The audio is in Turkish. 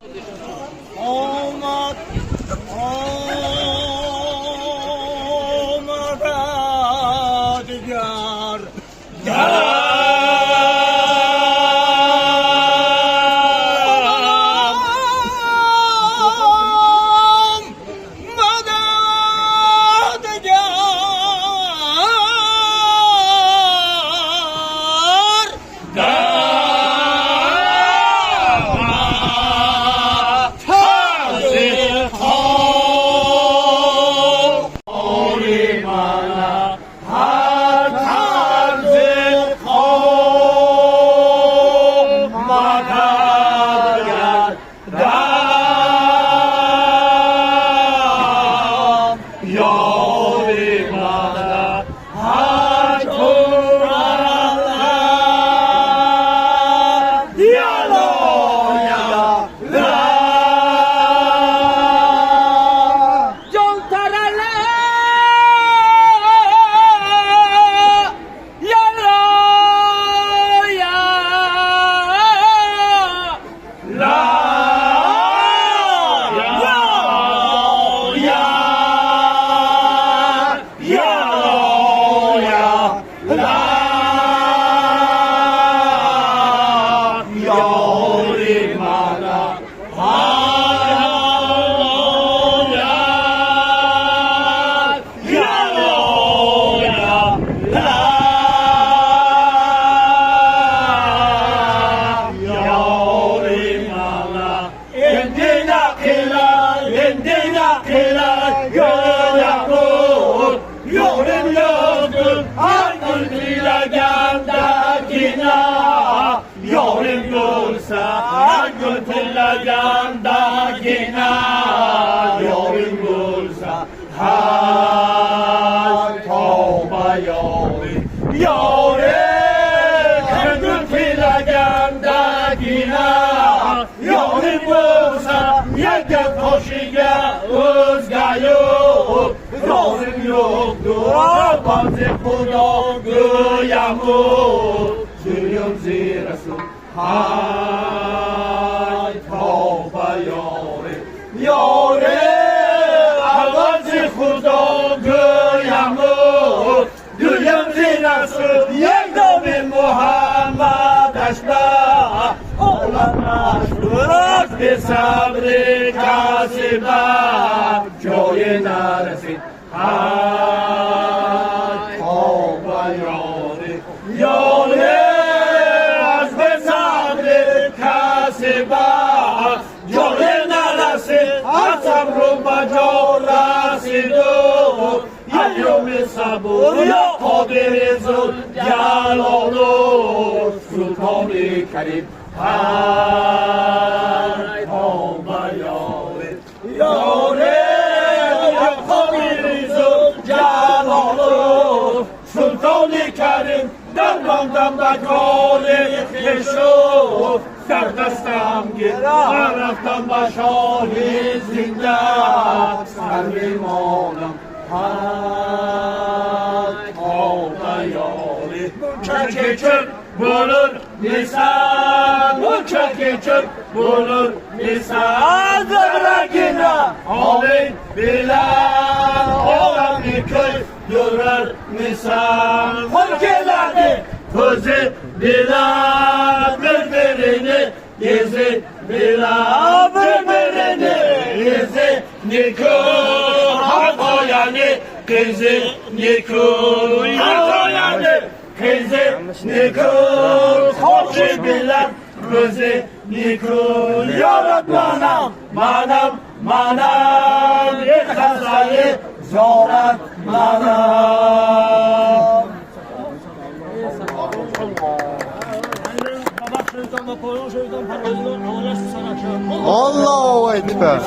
Olmaz, olmaz diyor. Yolun bulsa götürlegandakina, yolun bulsa hay tövbe yolun, yolun götürlegandakina, yolun bulsa yeke koşuya özga yok, yolun yoktur bazı kudu yağmur. Sürüyorum zirası hay tövbe yore yore ağzı kudu yağmur. Sürüyorum zirası yekdami Muhammed aşkla olan aşkı bir sabri kasiba joye naresi hay tövbe yore yore Jolen arası asam rumba jorası do Yayyomi sabur kodiri zul jalolu Sultan-ı Kerim hay tövbe yore yore kodiri zul jalolu Sultan-ı Kerim Damdan da kore yeşo Serdastam gir Araftan başoli zindat Sarvim olam hay tövbe yore Çekiçir bulur nisan Çekiçir bulur nisan Zıragina Amin bilan Olan bir köy Durar nisan Hulkelerde Kuzi bilan birbirini Gezi bilan birbirini Gezi nikul Hakoyani Gezi nikul Hakoyani Gezi nikul Hoşi bilan Gezi nikul Yarat manam Manam manam Yekasayı Zorat manam Allahu Ekber.